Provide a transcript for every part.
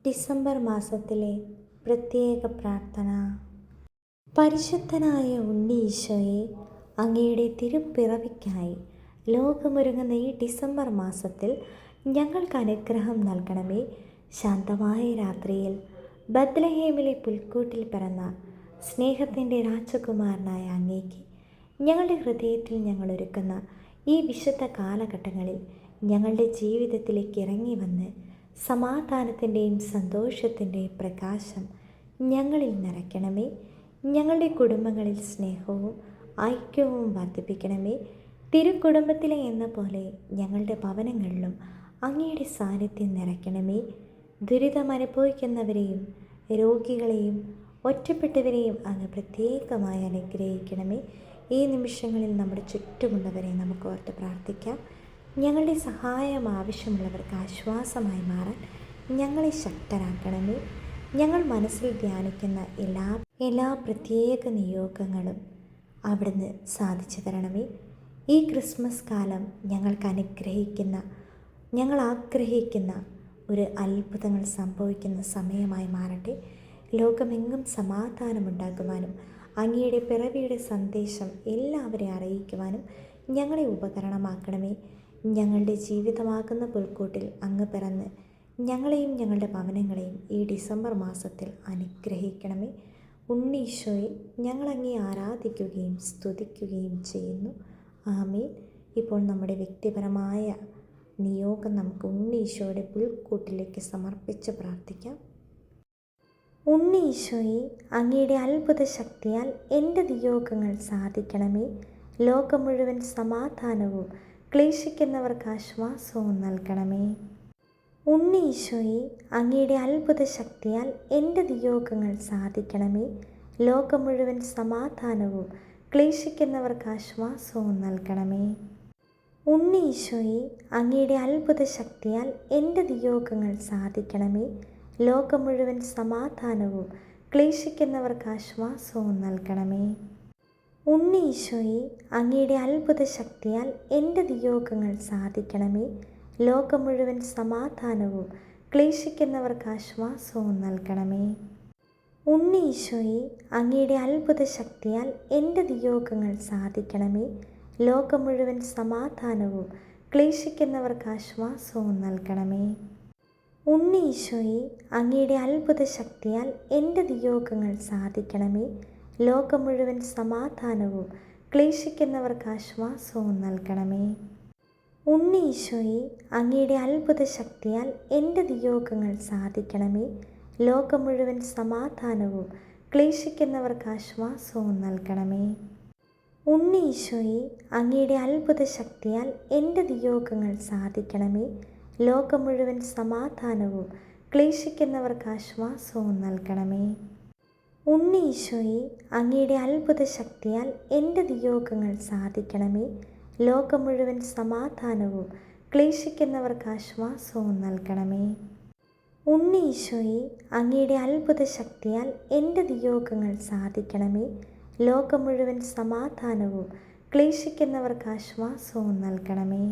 December മാസത്തിലെ പ്രത്യേക പ്രാർത്ഥന. പരിശുദ്ധനായ ഉണ്ണി ഈശോയെ, അങ്ങയുടെ തിരുപ്പിറവിക്കായി ലോകമൊരുങ്ങുന്ന ഈ ഡിസംബർ മാസത്തിൽ ഞങ്ങൾക്ക് അനുഗ്രഹം നൽകണമേ. ശാന്തമായ രാത്രിയിൽ ബത്ലഹേമിലെ പുൽക്കൂട്ടിൽ പിറന്ന സ്നേഹത്തിൻ്റെ രാജകുമാരനായ അങ്ങേക്ക് ഞങ്ങളുടെ ഹൃദയത്തിൽ ഞങ്ങൾ ഒരുക്കുന്ന ഈ വിശുദ്ധ കാലഘട്ടങ്ങളിൽ ഞങ്ങളുടെ ജീവിതത്തിലേക്ക് ഇറങ്ങി വന്ന് സമാധാനത്തിൻ്റെയും സന്തോഷത്തിൻ്റെയും പ്രകാശം ഞങ്ങളിൽ നിറയ്ക്കണമേ. ഞങ്ങളുടെ കുടുംബങ്ങളിൽ സ്നേഹവും ഐക്യവും വർദ്ധിപ്പിക്കണമേ. തിരുക്കുടുംബത്തിലെ എന്ന പോലെ ഞങ്ങളുടെ ഭവനങ്ങളിലും അങ്ങയുടെ സാന്നിധ്യം നിറയ്ക്കണമേ. ദുരിതമനുഭവിക്കുന്നവരെയും രോഗികളെയും ഒറ്റപ്പെട്ടവരെയും അങ്ങ് പ്രത്യേകമായി അനുഗ്രഹിക്കണമേ. ഈ നിമിഷങ്ങളിൽ നമ്മുടെ ചുറ്റുമുള്ളവരെ നമുക്ക് ഓർത്ത് പ്രാർത്ഥിക്കാം. ഞങ്ങളുടെ സഹായം ആവശ്യമുള്ളവർക്ക് ആശ്വാസമായി മാറാൻ ഞങ്ങളെ ശക്തരാക്കണമേ. ഞങ്ങൾ മനസ്സിൽ ധ്യാനിക്കുന്ന എല്ലാ പ്രത്യേക നിയോഗങ്ങളും അവിടുന്ന് സാധിച്ചു തരണമേ. ഈ ക്രിസ്മസ് കാലം ഞങ്ങൾ ആഗ്രഹിക്കുന്ന ഒരു അത്ഭുതങ്ങൾ സംഭവിക്കുന്ന സമയമായി മാറട്ടെ. ലോകമെങ്ങും സമാധാനമുണ്ടാക്കുവാനും അങ്ങയുടെ പിറവിയുടെ സന്ദേശം എല്ലാവരെയും അറിയിക്കുവാനും ഞങ്ങളെ ഉപകരണമാക്കണമേ. ഞങ്ങളുടെ ജീവിതമാകുന്ന പുൽക്കൂട്ടിൽ അങ്ങ് പിറന്ന് ഞങ്ങളെയും ഞങ്ങളുടെ ഭവനങ്ങളെയും ഈ ഡിസംബർ മാസത്തിൽ അനുഗ്രഹിക്കണമേ. ഉണ്ണീശോയെ, ഞങ്ങളങ്ങേ ആരാധിക്കുകയും സ്തുതിക്കുകയും ചെയ്യുന്നു. ആമേൻ. ഇപ്പോൾ നമ്മുടെ വ്യക്തിപരമായ നിയോഗം നമുക്ക് ഉണ്ണീശോയുടെ പുൽക്കൂട്ടിലേക്ക് സമർപ്പിച്ച് പ്രാർത്ഥിക്കാം. ഉണ്ണീശോയെ, അങ്ങയുടെ അത്ഭുത ശക്തിയാൽ എൻ്റെ നിയോഗങ്ങൾ സാധിക്കണമേ. ലോകം മുഴുവൻ സമാധാനവും ക്ലേശിക്കുന്നവർക്ക് ആശ്വാസവും നൽകണമേ. ഉണ്ണീശോയെ, അങ്ങയുടെ അത്ഭുത ശക്തിയാൽ എൻ്റെ നിയോഗങ്ങൾ സാധിക്കണമേ. ലോകം മുഴുവൻ സമാധാനവും ക്ലേശിക്കുന്നവർക്ക് ആശ്വാസവും നൽകണമേ. ഉണ്ണീശോയെ, അങ്ങയുടെ അത്ഭുത ശക്തിയാൽ എൻ്റെ നിയോഗങ്ങൾ സാധിക്കണമേ. ലോകം മുഴുവൻ സമാധാനവും ക്ലേശിക്കുന്നവർക്ക് ആശ്വാസവും നൽകണമേ. ഉണ്ണീശോയെ, അങ്ങയുടെ അത്ഭുത ശക്തിയാൽ എൻ്റെ നിയോഗങ്ങൾ സാധിക്കണമേ. ലോകം മുഴുവൻ സമാധാനവും ക്ലേശിക്കുന്നവർക്ക് ആശ്വാസവും നൽകണമേ. ഉണ്ണീശോയെ, അങ്ങയുടെ അത്ഭുത ശക്തിയാൽ എൻ്റെ നിയോഗങ്ങൾ സാധിക്കണമേ. ലോകം മുഴുവൻ സമാധാനവും ക്ലേശിക്കുന്നവർക്ക് ആശ്വാസവും നൽകണമേ. ഉണ്ണീശോയെ, അങ്ങയുടെ അത്ഭുത ശക്തിയാൽ എൻ്റെ നിയോഗങ്ങൾ സാധിക്കണമേ. ലോകം മുഴുവൻ സമാധാനവും ക്ലേശിക്കുന്നവർക്ക് ആശ്വാസവും നൽകണമേ. ഉണ്ണീശോയെ, അങ്ങയുടെ അത്ഭുത ശക്തിയാൽ എൻ്റെ നിയോഗങ്ങൾ സാധിക്കണമേ. ലോകം മുഴുവൻ സമാധാനവും ക്ലേശിക്കുന്നവർക്ക് ആശ്വാസവും നൽകണമേ. ഉണ്ണീശോയെ, അങ്ങയുടെ അത്ഭുത ശക്തിയാൽ എൻ്റെ നിയോഗങ്ങൾ സാധിക്കണമേ. ലോകം മുഴുവൻ സമാധാനവും ക്ലേശിക്കുന്നവർക്ക് ആശ്വാസവും നൽകണമേ. ഉണ്ണീശോയെ, അങ്ങയുടെ അത്ഭുത ശക്തിയാൽ എൻ്റെ നിയോഗങ്ങൾ സാധിക്കണമേ. ലോകം മുഴുവൻ സമാധാനവും ക്ലേശിക്കുന്നവർക്ക് ആശ്വാസവും നൽകണമേ. ഉണ്ണീശോയെ, അങ്ങയുടെ അത്ഭുത ശക്തിയാൽ എൻ്റെ നിയോഗങ്ങൾ സാധിക്കണമേ. ലോകം മുഴുവൻ സമാധാനവും ക്ലേശിക്കുന്നവർക്ക് ആശ്വാസവും നൽകണമേ.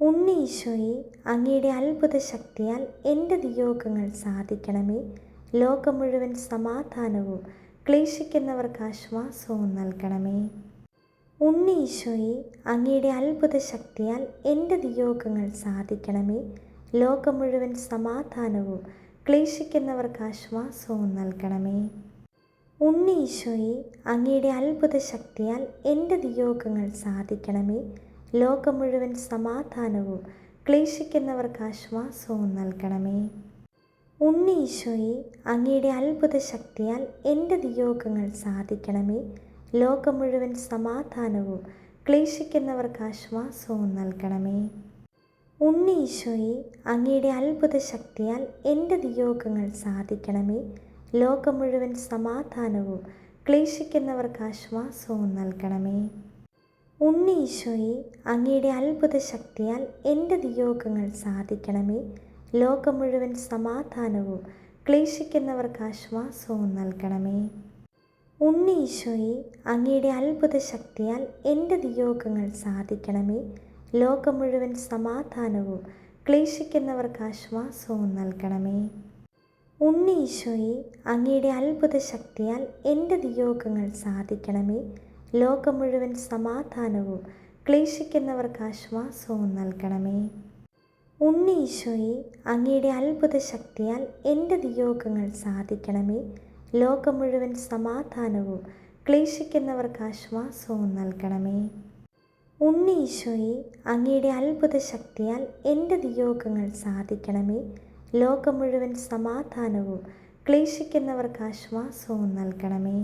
ഉണ്ണീശോയെ, അങ്ങയുടെ അത്ഭുത ശക്തിയാൽ എൻ്റെ നിയോഗങ്ങൾ സാധിക്കണമേ. ലോകം മുഴുവൻ സമാധാനവും ക്ലേശിക്കുന്നവർക്ക് ആശ്വാസവും നൽകണമേ. ഉണ്ണീശോയെ, അങ്ങയുടെ അത്ഭുത ശക്തിയാൽ എൻ്റെ നിയോഗങ്ങൾ സാധിക്കണമേ. ലോകം മുഴുവൻ സമാധാനവും ക്ലേശിക്കുന്നവർക്ക് ആശ്വാസവും നൽകണമേ. ഉണ്ണീശോയെ, അങ്ങയുടെ അത്ഭുത ശക്തിയാൽ എൻ്റെ നിയോഗങ്ങൾ സാധിക്കണമേ. ലോകം മുഴുവൻ സമാധാനവും ക്ലേശിക്കുന്നവർക്ക് ആശ്വാസവും നൽകണമേ. ഉണ്ണീശോയെ, അങ്ങയുടെ അത്ഭുത ശക്തിയാൽ എൻ്റെ നിയോഗങ്ങൾ സാധിക്കണമേ. ലോകം മുഴുവൻ സമാധാനവും ക്ലേശിക്കുന്നവർക്ക് ആശ്വാസവും നൽകണമേ. ഉണ്ണീശോയെ, അങ്ങയുടെ അത്ഭുത ശക്തിയാൽ എൻ്റെ നിയോഗങ്ങൾ സാധിക്കണമേ. ലോകം മുഴുവൻ സമാധാനവും ക്ലേശിക്കുന്നവർക്ക് ആശ്വാസവും നൽകണമേ. ഉണ്ണീശോയെ, അങ്ങയുടെ അത്ഭുത ശക്തിയാൽ എൻ്റെ നിയോഗങ്ങൾ സാധിക്കണമേ. ലോകം മുഴുവൻ സമാധാനവും ക്ലേശിക്കുന്നവർക്ക് ആശ്വാസവും നൽകണമേ. ഉണ്ണീശോയെ, അങ്ങയുടെ അത്ഭുത ശക്തിയാൽ എൻ്റെ നിയോഗങ്ങൾ സാധിക്കണമേ. ലോകം മുഴുവൻ സമാധാനവും ക്ലേശിക്കുന്നവർക്ക് ആശ്വാസവും നൽകണമേ. ഉണ്ണി ഈശോയെ, അങ്ങയുടെ അത്ഭുത ശക്തിയാൽ എൻ്റെ നിയോഗങ്ങൾ സാധിക്കണമേ. ലോകം മുഴുവൻ സമാധാനവും ക്ലേശിക്കുന്നവർക്ക് ആശ്വാസവും നൽകണമേ. ഉണ്ണി ഈശോയെ, അങ്ങയുടെ അത്ഭുത ശക്തിയാൽ എൻ്റെ നിയോഗങ്ങൾ സാധിക്കണമേ. ലോകം മുഴുവൻ സമാധാനവും ക്ലേശിക്കുന്നവർക്ക് ആശ്വാസവും നൽകണമേ. ഉണ്ണി ഈശോയെ, അങ്ങയുടെ അത്ഭുത ശക്തിയാൽ എൻ്റെ നിയോഗങ്ങൾ സാധിക്കണമേ. ലോകം മുഴുവൻ സമാധാനവും ക്ലേശിക്കുന്നവർക്ക് ആശ്വാസവും നൽകണമേ.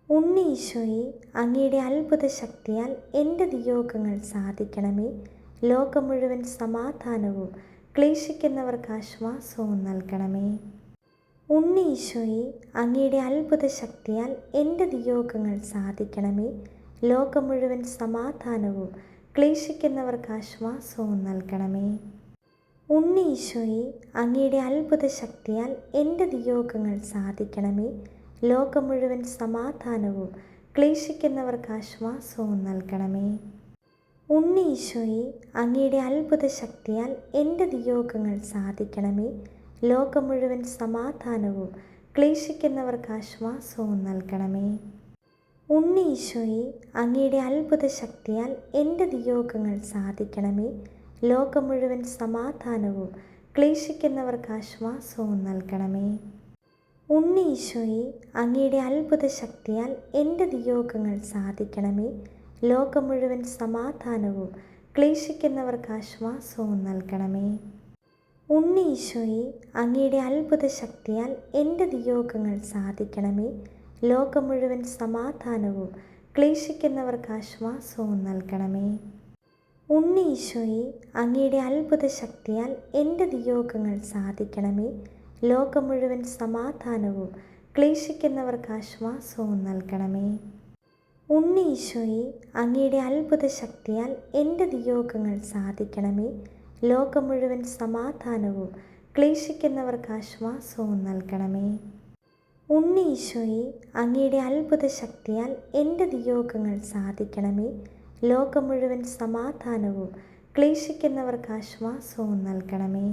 ഉണ്ണി ഈശോയെ, അങ്ങയുടെ അത്ഭുത ശക്തിയാൽ എൻ്റെ നിയോഗങ്ങൾ സാധിക്കണമേ. ലോകം മുഴുവൻ സമാധാനവും ക്ലേശിക്കുന്നവർക്ക് ആശ്വാസവും നൽകണമേ. ഉണ്ണി ഈശോയെ, അങ്ങയുടെ അത്ഭുത ശക്തിയാൽ എൻ്റെ നിയോഗങ്ങൾ സാധിക്കണമേ. ലോകം മുഴുവൻ സമാധാനവും ക്ലേശിക്കുന്നവർക്ക് ആശ്വാസവും നൽകണമേ. ഉണ്ണി ഈശോയെ, അങ്ങയുടെ അത്ഭുത ശക്തിയാൽ എൻ്റെ നിയോഗങ്ങൾ സാധിക്കണമേ. ലോകം മുഴുവൻ സമാധാനവും ക്ലേശിക്കുന്നവർക്ക് ആശ്വാസവും നൽകണമേ. ഉണ്ണി ഈശോയെ, അങ്ങയുടെ അത്ഭുത ശക്തിയാൽ എൻ്റെ നിയോഗങ്ങൾ സാധിക്കണമേ. ലോകം മുഴുവൻ സമാധാനവും ക്ലേശിക്കുന്നവർക്ക് ആശ്വാസവും നൽകണമേ. ഉണ്ണി ഈശോയെ, അങ്ങയുടെ അത്ഭുത ശക്തിയാൽ എൻ്റെ നിയോഗങ്ങൾ സാധിക്കണമേ. ലോകം മുഴുവൻ സമാധാനവും ക്ലേശിക്കുന്നവർക്ക് ആശ്വാസവും നൽകണമേ. ഉണ്ണി ഈശോയെ, അങ്ങയുടെ അത്ഭുത ശക്തിയാൽ എൻ്റെ നിയോഗങ്ങൾ സാധിക്കണമേ. ലോകം മുഴുവൻ സമാധാനവും ക്ലേശിക്കുന്നവർക്ക് ആശ്വാസവും നൽകണമേ. ഉണ്ണി ഈശോയെ, അങ്ങയുടെ അത്ഭുത ശക്തിയാൽ എൻ്റെ നിയോഗങ്ങൾ സാധിക്കണമേ. ലോകം മുഴുവൻ സമാധാനവും ക്ലേശിക്കുന്നവർക്ക് ആശ്വാസവും നൽകണമേ. ഉണ്ണി ഈശോയെ, അങ്ങയുടെ അത്ഭുത ശക്തിയാൽ എൻ്റെ നിയോഗങ്ങൾ സാധിക്കണമേ. ലോകം മുഴുവൻ സമാധാനവും ക്ലേശിക്കുന്നവർക്ക് ആശ്വാസവും നൽകണമേ. ഉണ്ണി ഈശോയെ, അങ്ങയുടെ അത്ഭുത ശക്തിയാൽ എൻ്റെ നിയോഗങ്ങൾ സാധിക്കണമേ. ലോകം മുഴുവൻ സമാധാനവും ക്ലേശിക്കുന്നവർക്ക് ആശ്വാസവും നൽകണമേ. ഉണ്ണി ഈശോയെ, അങ്ങയുടെ അത്ഭുത ശക്തിയാൽ എൻ്റെ നിയോഗങ്ങൾ സാധിക്കണമേ. ലോകം മുഴുവൻ സമാധാനവും ക്ലേശിക്കുന്നവർക്ക് ആശ്വാസവും നൽകണമേ.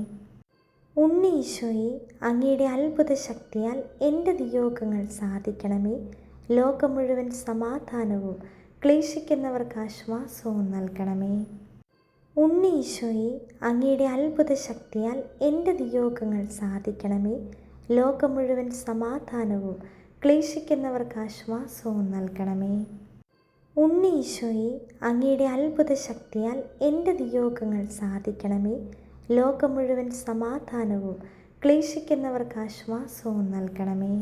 ഉണ്ണി ഈശോയെ, അങ്ങയുടെ അത്ഭുത ശക്തിയാൽ എൻ്റെ നിയോഗങ്ങൾ സാധിക്കണമേ. ലോകം മുഴുവൻ സമാധാനവും ക്ലേശിക്കുന്നവർക്ക് ആശ്വാസവും നൽകണമേ. ഉണ്ണി ഈശോയെ, അങ്ങയുടെ അത്ഭുത ശക്തിയാൽ എൻ്റെ നിയോഗങ്ങൾ സാധിക്കണമേ. ലോകം മുഴുവൻ സമാധാനവും ക്ലേശിക്കുന്നവർക്ക് ആശ്വാസവും നൽകണമേ. ഉണ്ണി ഈശോയെ, അങ്ങയുടെ അത്ഭുത ശക്തിയാൽ എൻ്റെ നിയോഗങ്ങൾ സാധിക്കണമേ. ലോകം മുഴുവൻ സമാധാനവും ക്ലേശിക്കുന്നവർക്ക് ആശ്വാസവും നൽകണമേ.